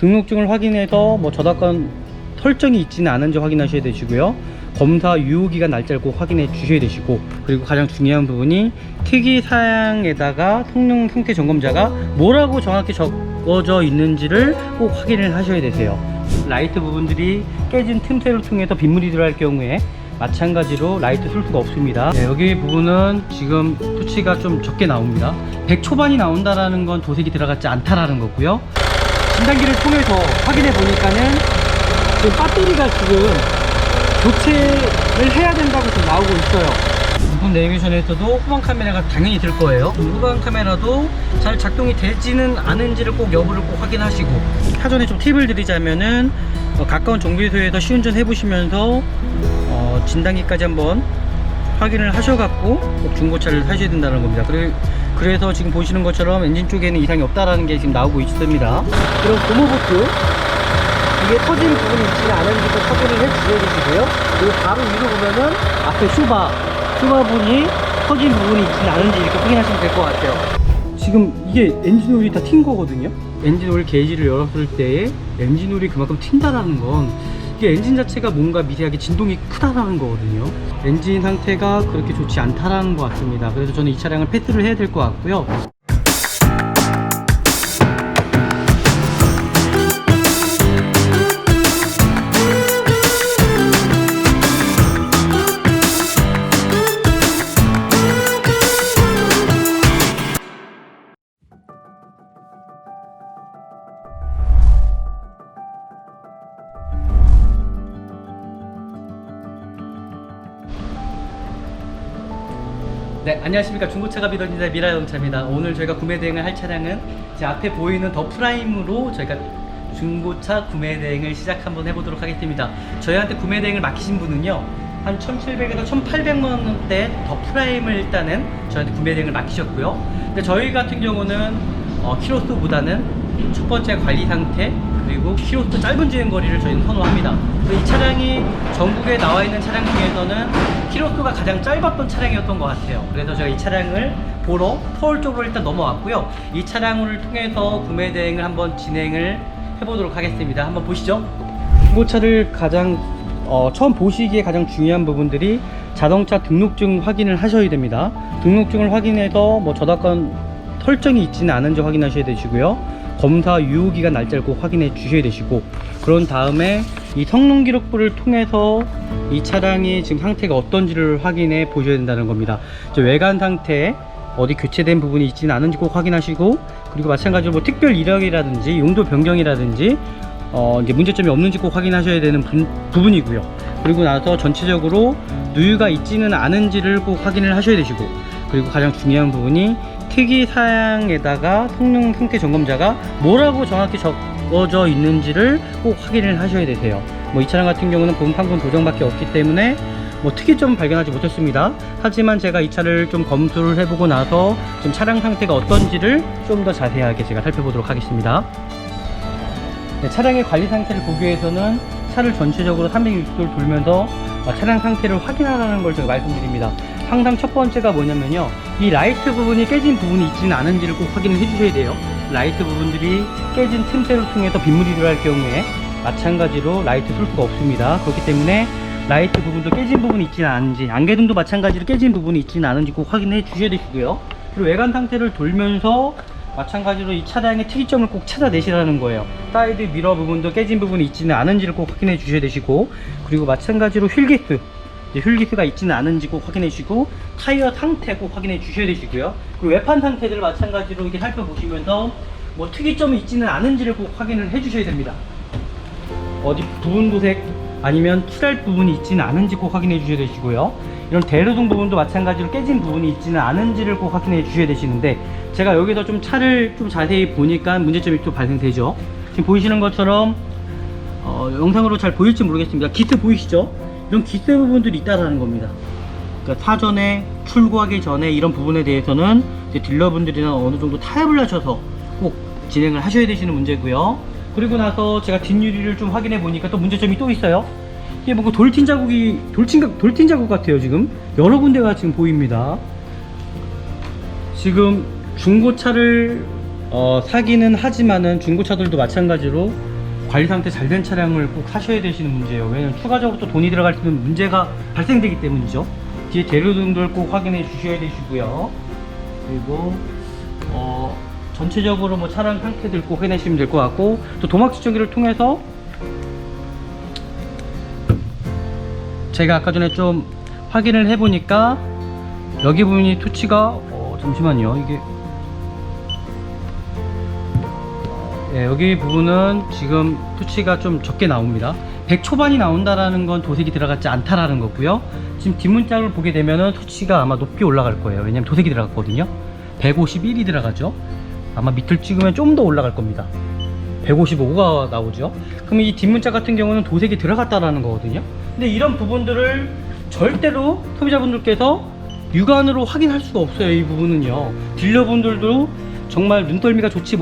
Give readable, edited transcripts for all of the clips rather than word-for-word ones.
등록증을 확인해서 뭐 저작권 설정이 있지는 않은지 확인하셔야 되시고요. 검사 유효기간 날짜를 꼭 확인해 주셔야 되시고, 그리고 가장 중요한 부분이 특이사항에다가 성능 상태 점검자가 뭐라고 정확히 적어져 있는지를 꼭 확인을 하셔야 되세요. 라이트 부분들이 깨진 틈새를 통해서 빗물이 들어갈 경우에 마찬가지로 라이트 쓸 수가 없습니다. 네, 여기 부분은 지금 수치가 좀 적게 나옵니다. 100 초반이 나온다라는 건 도색이 들어갔지 않다라는 거고요. 진단기를 통해서 확인해 보니까는 지금 배터리가 지금 교체를 해야 된다고 지금 나오고 있어요. 부품 내비게이션에서도 후방 카메라가 당연히 들 거예요. 후방 카메라도 잘 작동이 되지는 않은지를 꼭 여부를 꼭 확인하시고, 사전에 좀 팁을 드리자면은 가까운 정비소에서 시운전 해보시면서 진단기까지 한번 확인을 하셔갖고 꼭 중고차를 사셔야 된다는 겁니다. 그래서 지금 보시는 것처럼 엔진 쪽에는 이상이 없다라는 게 지금 나오고 있습니다. 그럼 고무보트 이게 터진 부분이 있지는 않은지 꼭 확인을 해 주셔야 되시고요. 그리고 바로 위로 보면은 앞에 슈바분이 터진 부분이 있지는 않은지 이렇게 확인하시면 될 것 같아요. 지금 이게 엔진오일이 다 튄 거거든요. 엔진오일 게이지를 열었을 때 엔진오일이 그만큼 튄다라는 건 이게 엔진 자체가 뭔가 미세하게 진동이 크다라는 거거든요. 엔진 상태가 그렇게 좋지 않다라는 것 같습니다. 그래서 저는 이 차량을 패스를 해야 될 것 같고요. 네, 안녕하십니까. 중고차가 믿어진다 미라자동차입니다. 오늘 저희가 구매 대행을 할 차량은 제 앞에 보이는 더 프라임으로 저희가 중고차 구매 대행을 시작 한번 해보도록 하겠습니다. 저희한테 구매 대행을 맡기신 분은요, 한 1,700에서 1,800만원대 더 프라임을 일단은 저희한테 구매 대행을 맡기셨고요. 근데 저희 같은 경우는 키로수보다는 첫 번째 관리 상태, 그리고 키로수 짧은 주행거리를 저희는 선호합니다. 이 차량이 전국에 나와 있는 차량 중에서는 키로수가 가장 짧았던 차량이었던 것 같아요. 그래서 제가 이 차량을 보러 서울 쪽으로 일단 넘어왔고요. 이 차량을 통해서 구매 대행을 한번 진행을 해보도록 하겠습니다. 한번 보시죠. 중고차를 가장 처음 보시기에 가장 중요한 부분들이 자동차 등록증 확인을 하셔야 됩니다. 등록증을 확인해서 뭐 저작권 설정이 있지는 않은지 확인하셔야 되시고요. 검사 유효기간 날짜를 꼭 확인해 주셔야 되시고, 그런 다음에 이 성능 기록부를 통해서 이 차량이 지금 상태가 어떤지를 확인해 보셔야 된다는 겁니다. 이제 외관 상태 어디 교체된 부분이 있지는 않은지 꼭 확인하시고, 그리고 마찬가지로 뭐 특별 이력이라든지 용도 변경이라든지 이제 문제점이 없는지 꼭 확인하셔야 되는 부분이고요. 그리고 나서 전체적으로 누유가 있지는 않은지를 꼭 확인을 하셔야 되시고, 그리고 가장 중요한 부분이 특이사항에다가 성능 상태 점검자가 뭐라고 정확히 적어져 있는지를 꼭 확인을 하셔야 되세요. 뭐 이 차량 같은 경우는 부분 판금 도정밖에 없기 때문에 뭐 특이점은 발견하지 못했습니다. 하지만 제가 이 차를 좀 검수를 해보고 나서 좀 차량 상태가 어떤지를 좀 더 자세하게 제가 살펴보도록 하겠습니다. 네, 차량의 관리 상태를 보기 위해서는 차를 전체적으로 360도를 돌면서 차량 상태를 확인하라는 걸 제가 말씀드립니다. 항상 첫 번째가 뭐냐면요, 이 라이트 부분이 깨진 부분이 있지는 않은지를 꼭 확인을 해 주셔야 돼요. 라이트 부분들이 깨진 틈새를 통해서 빗물이 들어갈 경우에 마찬가지로 라이트 쓸 수가 없습니다. 그렇기 때문에 라이트 부분도 깨진 부분이 있지는 않은지, 안개등도 마찬가지로 깨진 부분이 있지는 않은지 꼭 확인해 주셔야 되시고요. 그리고 외관 상태를 돌면서 마찬가지로 이 차량의 특이점을 꼭 찾아내시라는 거예요. 사이드 미러 부분도 깨진 부분이 있지는 않은지를 꼭 확인해 주셔야 되시고, 그리고 마찬가지로 휠기스가 있지는 않은지 꼭 확인해 주시고, 타이어 상태 꼭 확인해 주셔야 되시고요. 그리고 외판 상태들을 마찬가지로 이렇게 살펴보시면서 뭐 특이점이 있지는 않은지를 꼭 확인을 해 주셔야 됩니다. 어디 부분 도색 아니면 칠할 부분이 있지는 않은지 꼭 확인해 주셔야 되시고요. 이런 대로등 부분도 마찬가지로 깨진 부분이 있지는 않은지를 꼭 확인해 주셔야 되시는데, 제가 여기서 좀 차를 좀 자세히 보니까 문제점이 또 발생되죠. 지금 보이시는 것처럼 영상으로 잘 보일지 모르겠습니다. 기스 보이시죠? 이런 기스 부분들이 있다라는 겁니다. 그러니까 사전에 출고하기 전에 이런 부분에 대해서는 이제 딜러분들이나 어느 정도 타협을 하셔서 꼭 진행을 하셔야 되시는 문제고요. 그리고 나서 제가 뒷유리를 좀 확인해 보니까 또 문제점이 또 있어요. 이게 뭔가 돌틴 자국 같아요. 지금 여러 군데가 지금 보입니다. 지금 중고차를 사기는 하지만은 중고차들도 마찬가지로 관리 상태 잘 된 차량을 꼭 사셔야 되시는 문제예요. 왜냐면 추가적으로 또 돈이 들어갈 수 있는 문제가 발생되기 때문이죠. 뒤에 재료등들 꼭 확인해 주셔야 되시고요. 그리고 전체적으로 뭐 차량 상태들 꼭 확인하시면 될 것 같고, 또 도막 측정기를 통해서 제가 아까 전에 좀 확인을 해보니까 여기 부분이 토치가 잠시만요. 이게 여기 부분은 지금 토치가 좀 적게 나옵니다. 100 초반이 나온다라는 건 도색이 들어갔지 않다라는 거고요. 지금 뒷문짝을 보게 되면은 토치가 아마 높이 올라갈 거예요. 왜냐면 도색이 들어갔거든요. 151이 들어가죠. 아마 밑을 찍으면 좀 더 올라갈 겁니다. 155가 나오죠. 그럼 이 뒷문짝 같은 경우는 도색이 들어갔다라는 거거든요. 근데 이런 부분들을 절대로 소비자분들께서 육안으로 확인할 수가 없어요. 이 부분은요. 딜러분들도 정말 눈썰미가 좋지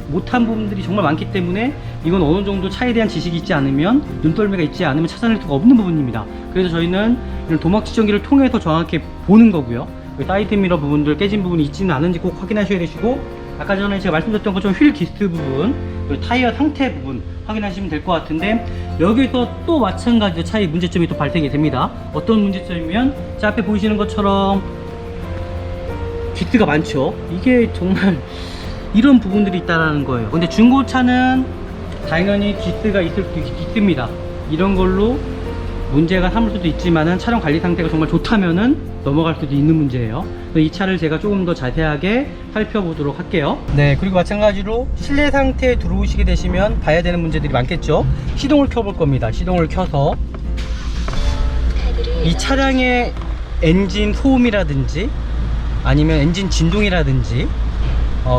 못한 부분들이 정말 많기 때문에 이건 어느 정도 차에 대한 지식이 있지 않으면, 눈썰미가 있지 않으면 찾아낼 수가 없는 부분입니다. 그래서 저희는 이런 도막 측정기를 통해서 정확히 보는 거고요. 사이드 미러 부분들 깨진 부분이 있지는 않은지 꼭 확인하셔야 되시고, 아까 전에 제가 말씀드렸던 것처럼 휠 기스 부분, 그리고 타이어 상태 부분 확인하시면 될 것 같은데, 여기서 또 마찬가지로 차의 문제점이 또 발생이 됩니다. 어떤 문제점이면 제 앞에 보이시는 것처럼 기스가 많죠. 이게 정말 이런 부분들이 있다라는 거예요. 근데 중고차는 당연히 기스가 있을 수 있습니다. 이런 걸로 문제가 삼을 수도 있지만은 차량 관리 상태가 정말 좋다면은 넘어갈 수도 있는 문제예요. 이 차를 제가 조금 더 자세하게 살펴보도록 할게요. 네, 그리고 마찬가지로 실내 상태에 들어오시게 되시면 봐야 되는 문제들이 많겠죠. 시동을 켜볼 겁니다. 시동을 켜서 이 차량의 엔진 소음이라든지 아니면 엔진 진동이라든지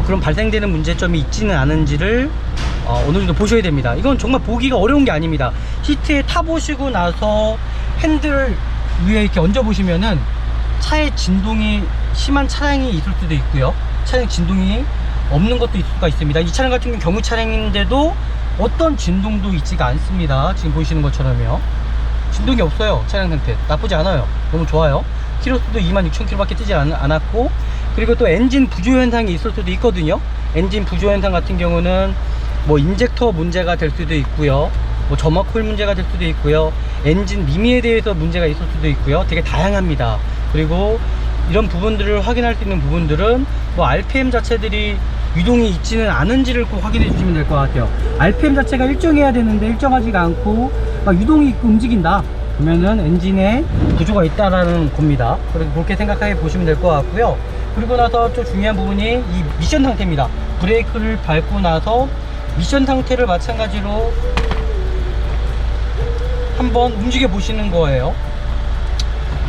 그런 발생되는 문제점이 있지는 않은지를 어느 정도 보셔야 됩니다. 이건 정말 보기가 어려운 게 아닙니다. 시트에 타보시고 나서 핸들 위에 이렇게 얹어 보시면은 차의 진동이 심한 차량이 있을 수도 있고요, 차량 진동이 없는 것도 있을 수가 있습니다. 이 차량 같은 경우 경유 차량인데도 어떤 진동도 있지가 않습니다. 지금 보시는 것처럼요, 진동이 없어요. 차량 상태 나쁘지 않아요. 너무 좋아요. 키로수도 26,000km 밖에 뛰지 않았고, 그리고 또 엔진 부조 현상이 있을 수도 있거든요. 엔진 부조 현상 같은 경우는 뭐 인젝터 문제가 될 수도 있고요, 뭐 점화코일 문제가 될 수도 있고요, 엔진 미미에 대해서 문제가 있을 수도 있고요. 되게 다양합니다. 그리고 이런 부분들을 확인할 수 있는 부분들은 뭐 RPM 자체들이 유동이 있지는 않은지를 꼭 확인해 주시면 될 것 같아요. RPM 자체가 일정해야 되는데 일정하지가 않고 막 유동이 있고 움직인다, 그러면은 엔진에 구조가 있다라는 겁니다. 그래서 그렇게 생각해 보시면 될 것 같고요. 그리고 나서 또 중요한 부분이 이 미션 상태입니다. 브레이크를 밟고 나서 미션 상태를 마찬가지로 한번 움직여 보시는 거예요.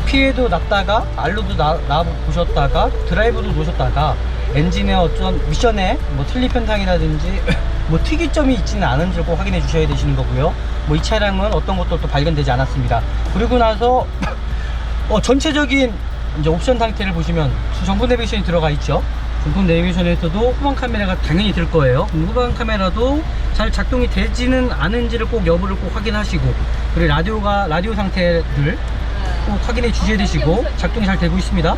피해도 났다가 알로도 나 보셨다가 드라이브도 놓으셨다가 엔진의 어떤 미션에 뭐 슬립 현상이라든지 뭐 특이점이 있지는 않은지 꼭 확인해 주셔야 되시는 거고요. 뭐 이 차량은 어떤 것도 또 발견되지 않았습니다. 그리고 나서 전체적인 이제 옵션 상태를 보시면 정품 내비게이션이 들어가 있죠. 정품 내비게이션에서도 후방 카메라가 당연히 들 거예요. 후방 카메라도 잘 작동이 되지는 않은지를 꼭 여부를 꼭 확인하시고, 그리고 라디오 상태를 꼭 확인해 주셔야 되시고, 작동이 잘 되고 있습니다.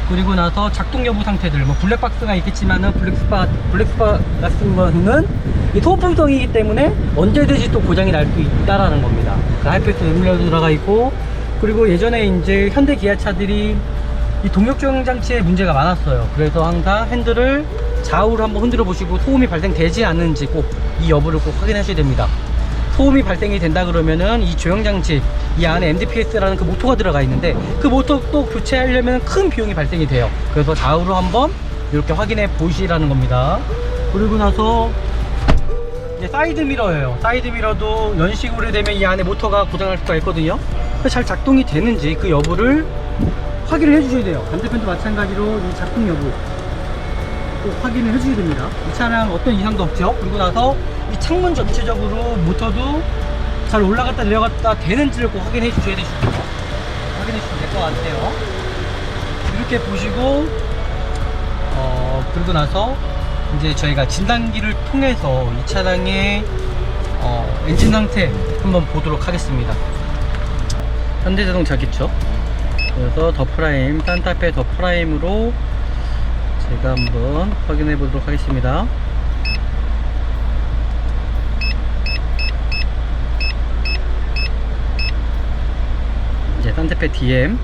그리고 나서 작동 여부 상태들, 뭐 블랙박스가 있겠지만은 블랙박스 같은 거는 이 소모품성이기 때문에 언제든지 또 고장이 날 수 있다라는 겁니다. 하이패스 음료도 들어가 있고, 그리고 예전에 이제 현대 기아차들이 이 동력 조정 장치에 문제가 많았어요. 그래서 항상 핸들을 좌우로 한번 흔들어 보시고 소음이 발생되지 않는지 꼭 이 여부를 꼭 확인하셔야 됩니다. 소음이 발생이 된다 그러면은 이 조형 장치, 이 안에 MDPS라는 그 모터가 들어가 있는데 그 모터 또 교체하려면 큰 비용이 발생이 돼요. 그래서 좌우로 한번 이렇게 확인해 보시라는 겁니다. 그리고 나서 이제 사이드 미러예요. 사이드 미러도 연식이 오래되면 이 안에 모터가 고장날 수가 있거든요. 잘 작동이 되는지 그 여부를 확인을 해주셔야 돼요. 반대편도 마찬가지로 이 작동 여부 꼭 확인을 해주셔야 됩니다. 이 차량 어떤 이상도 없죠. 그리고 나서 이 창문 전체적으로 모터도 잘 올라갔다 내려갔다 되는지를 꼭 확인해 주셔야 되시고, 확인해 주시면 될 것 같아요. 이렇게 보시고 그리고 나서 이제 저희가 진단기를 통해서 이 차량의 엔진 상태 한번 보도록 하겠습니다. 현대자동차겠죠. 그래서 더 프라임, 산타페 더 프라임으로 제가 한번 확인해 보도록 하겠습니다. 앞에 DM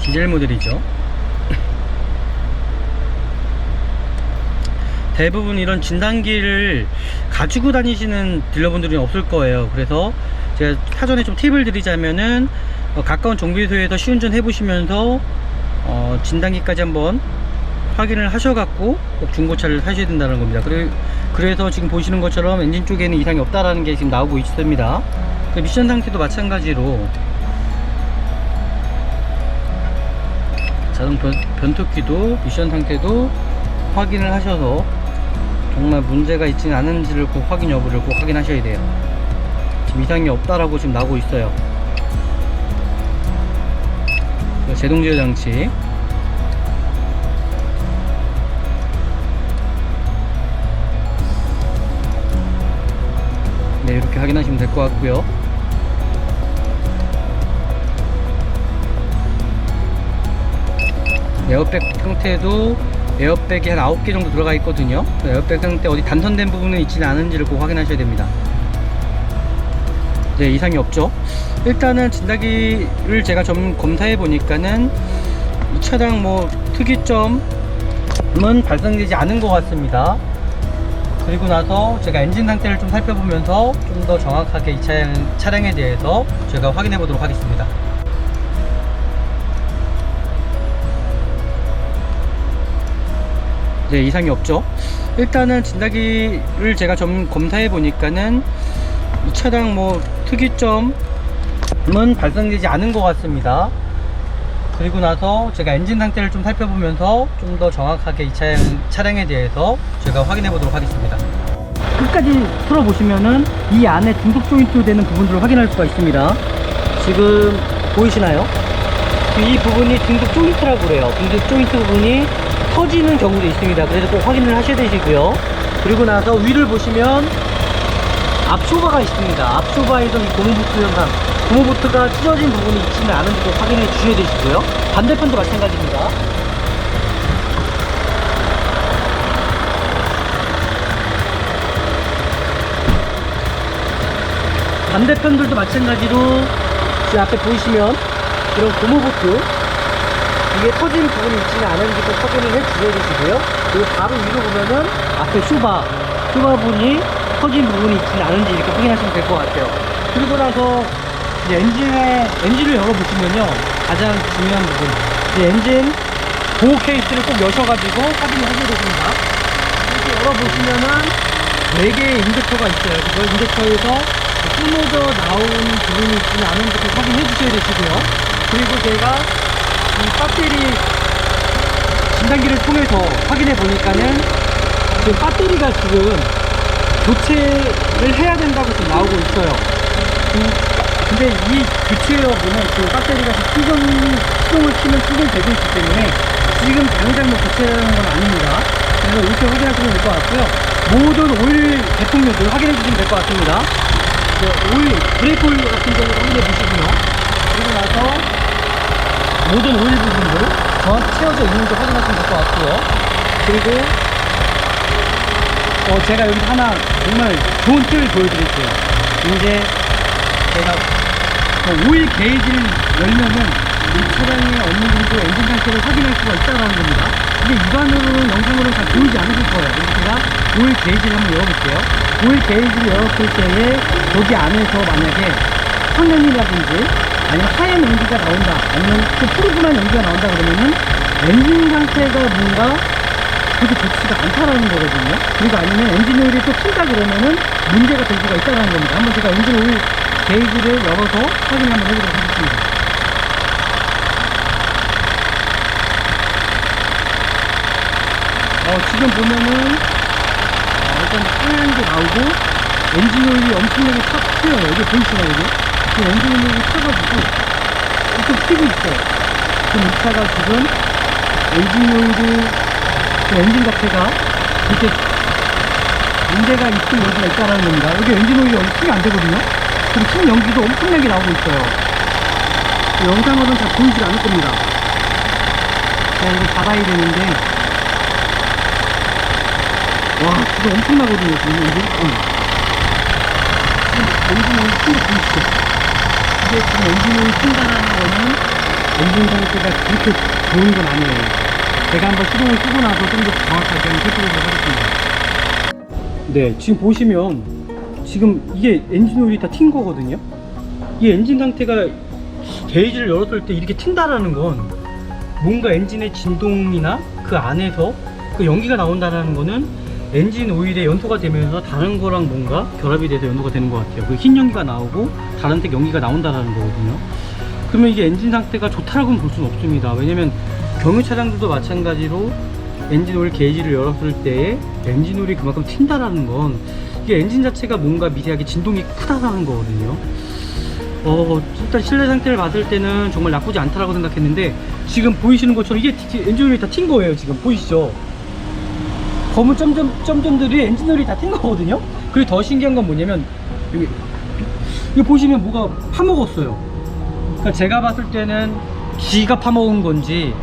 디젤 모델이죠. 대부분 이런 진단기를 가지고 다니시는 딜러분들이 없을 거예요. 그래서 제가 사전에 좀 팁을 드리자면은 가까운 정비소에서 시운전 해보시면서 진단기까지 한번 확인을 하셔갖고 꼭 중고차를 사셔야 된다는 겁니다. 그래서 지금 보시는 것처럼 엔진 쪽에는 이상이 없다라는 게 지금 나오고 있습니다. 미션 상태도 마찬가지로 자동 변속기도 미션 상태도 확인을 하셔서 정말 문제가 있지는 않은지를 꼭 확인 여부를 꼭 확인하셔야 돼요. 지금 이상이 없다라고 지금 나오고 있어요. 제동 제어 장치 네, 이렇게 확인하시면 될 것 같고요. 에어백 상태도 에어백이 한 9개 정도 들어가 있거든요. 에어백 상태 어디 단선된 부분은 있지는 않은지를 꼭 확인하셔야 됩니다. 네, 이상이 없죠. 일단은 진단기를 제가 좀 검사해 보니까는 이 차량 특이점은 발생되지 않은 것 같습니다. 그리고 나서 제가 엔진 상태를 좀 살펴보면서 좀 더 정확하게 이 차량에 대해서 제가 확인해 보도록 하겠습니다. 네, 이상이 없죠. 일단은 진단기를 제가 좀 검사해 보니까는 이 차량 특이점은 발생되지 않은 것 같습니다. 그리고 나서 제가 엔진 상태를 좀 살펴보면서 좀 더 정확하게 이 차량에 대해서 제가 확인해 보도록 하겠습니다. 끝까지 풀어보시면은 이 안에 중속 조인트 되는 부분들을 확인할 수가 있습니다. 지금 보이시나요? 이 부분이 중속 조인트라고 그래요. 중속 조인트 부분이 터지는 경우도 있습니다. 그래서 꼭 확인을 하셔야 되시고요. 그리고 나서 위를 보시면 앞쇼바가 있습니다. 앞쇼바에서 이 고무보트 현상, 고무보트가 찢어진 부분이 있지는 않은지 꼭 확인해 주셔야 되시고요. 반대편도 마찬가지입니다. 반대편들도 마찬가지로 지금 앞에 보이시면 이런 고무보트 이게 터진 부분이 있지는 않은지 꼭 확인을 해 주셔야 되시고요. 그리고 바로 위로 보면은 앞에 쇼바 부분이 터진 부분이 있지는 않은지 이렇게 확인하시면 될 것 같아요. 그리고 나서 이제 엔진을 열어보시면요, 가장 중요한 부분, 이제 엔진 보호 케이스를 꼭 여셔가지고 확인을 하셔야 됩니다. 이렇게 열어보시면은 4개의 인젝터가 있어요. 그 인젝터에서 뿜어져 나온 부분이 있지는 않은지 꼭 확인해 주셔야 되시고요. 그리고 제가 이 배터리 진단기를 통해서 확인해 보니까는 지금 배터리가 지금 교체를 해야 된다고 지금 나오고 있어요. 근데 이 교체 여부는 지금 배터리가 시동을 키면 되고 있기 때문에 지금 당장 교체하는 건 아닙니다. 그래서 이렇게 확인하시면 될 것 같고요. 모든 오일 제품들을 확인해 주시면 될 것 같습니다. 오일, 브레이크 오일 같은 경우도 확인해 보시고요. 그리고 나서 모든 오일 부분들 정확히 채워져 있는지 확인하시면 될 것 같고요. 그리고 제가 여기 하나 정말 좋은 팁을 보여드릴게요. 이제 제가 오일 게이지를 열면은 이 차량에 어느 정도 엔진 상태를 확인할 수가 있다는 겁니다. 근데 육안으로는 영상으로는 잘 보이지 않으실 거예요. 그래서 제가 오일 게이지를 한번 열어볼게요. 오일 게이지를 열었을 때에 여기 안에서 만약에 황연이라든지 아니면 하얀 연기가 나온다, 아니면 또 푸르분한 연기가 나온다 그러면은 엔진 상태가 뭔가 그렇게 좋지가 않다라는 거거든요. 그리고 아니면 엔진 오일이 또 튄다 그러면은 문제가 될 수가 있다는 겁니다. 한번 제가 엔진 오일 게이지를 열어서 확인 한번 해보도록 하겠습니다. 지금 보면은 일단 하얀 게 나오고 엔진 오일이 엄청나게 탁 튀어요. 여기 보이시나요? 여기? 지금 엔진 오일이 튀어가지고 좀 튀고 있어요. 지금 이 차가 지금 엔진 오일이 엔진 자체가 이렇게 문제가 있는 연기가 있다는 겁니다. 여기 엔진 오일이 여기 튀면 안 되거든요. 그리고 튀는 연기도 엄청나게 나오고 있어요. 영상으로는 잘 보이지 않을 겁니다. 제가 이거 잡아야 되는데 와, 진짜 엄청나거든요, 지금 이게. 엔진 오일 튼거 보이시죠? 이게 지금 엔진 오일 튼다라는 거는 엔진 상태가 그렇게 좋은 건 아니에요. 제가 한번 시동을 끄고 나서 좀 더 정확하게 한번 살펴보도록 하겠습니다. 네, 지금 보시면 지금 이게 엔진 오일이 다 튄 거거든요. 이 엔진 상태가 게이지를 열었을 때 이렇게 튄다라는 건 뭔가 엔진의 진동이나 그 안에서 그 연기가 나온다라는 거는 엔진 오일에 연소가 되면서 다른 거랑 뭔가 결합이 돼서 연소가 되는 것 같아요. 그 흰 연기가 나오고 다른 색 연기가 나온다라는 거거든요. 그러면 이게 엔진 상태가 좋다라고는 볼 수는 없습니다. 왜냐면 경유 차량들도 마찬가지로 엔진 오일 게이지를 열었을 때 엔진 오일이 그만큼 튄다라는 건 이게 엔진 자체가 뭔가 미세하게 진동이 크다라는 거거든요. 일단 실내 상태를 봤을 때는 정말 나쁘지 않다라고 생각했는데 지금 보이시는 것처럼 이게 엔진 오일이 다 튄 거예요. 지금 보이시죠? 검은 점들이 엔진 오일이 다 튄 거거든요. 그리고 더 신기한 건 뭐냐면 여기 보시면 뭐가 파먹었어요. 그러니까 제가 봤을 때는 기가 파먹은 건지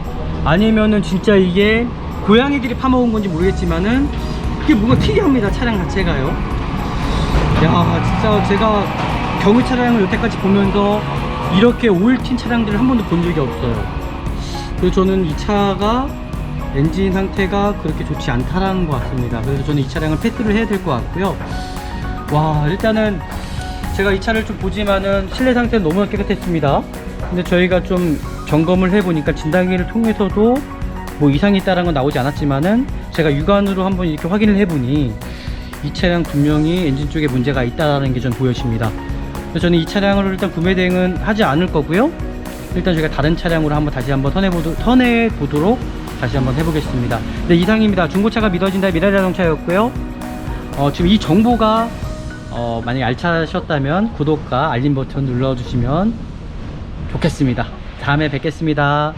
아니면은 진짜 이게 고양이들이 파먹은 건지 모르겠지만은 이게 뭔가 특이합니다. 차량 자체가요. 야, 진짜 제가 경유 차량을 여태까지 보면서 이렇게 오일 튄 차량들을 한 번도 본 적이 없어요. 그래서 저는 이 차가 엔진 상태가 그렇게 좋지 않다라는 것 같습니다. 그래서 저는 이 차량을 패스를 해야 될 것 같고요. 와, 일단은 제가 이 차를 좀 보지만은 실내 상태는 너무 깨끗했습니다. 근데 저희가 좀 점검을 해보니까 진단기를 통해서도 뭐 이상이 있다는 건 나오지 않았지만은 제가 육안으로 한번 이렇게 확인을 해보니 이 차량 분명히 엔진 쪽에 문제가 있다는 게 전 보여집니다. 그래서 저는 이 차량을 일단 구매 대행은 하지 않을 거고요. 일단 저희가 다른 차량으로 한번 다시 한번 선해보도록 다시 한번 해보겠습니다. 네, 이상입니다. 중고차가 믿어진다 미라자동차였고요. 지금 이 정보가 만약에 알차셨다면 구독과 알림 버튼 눌러주시면 좋겠습니다. 다음에 뵙겠습니다.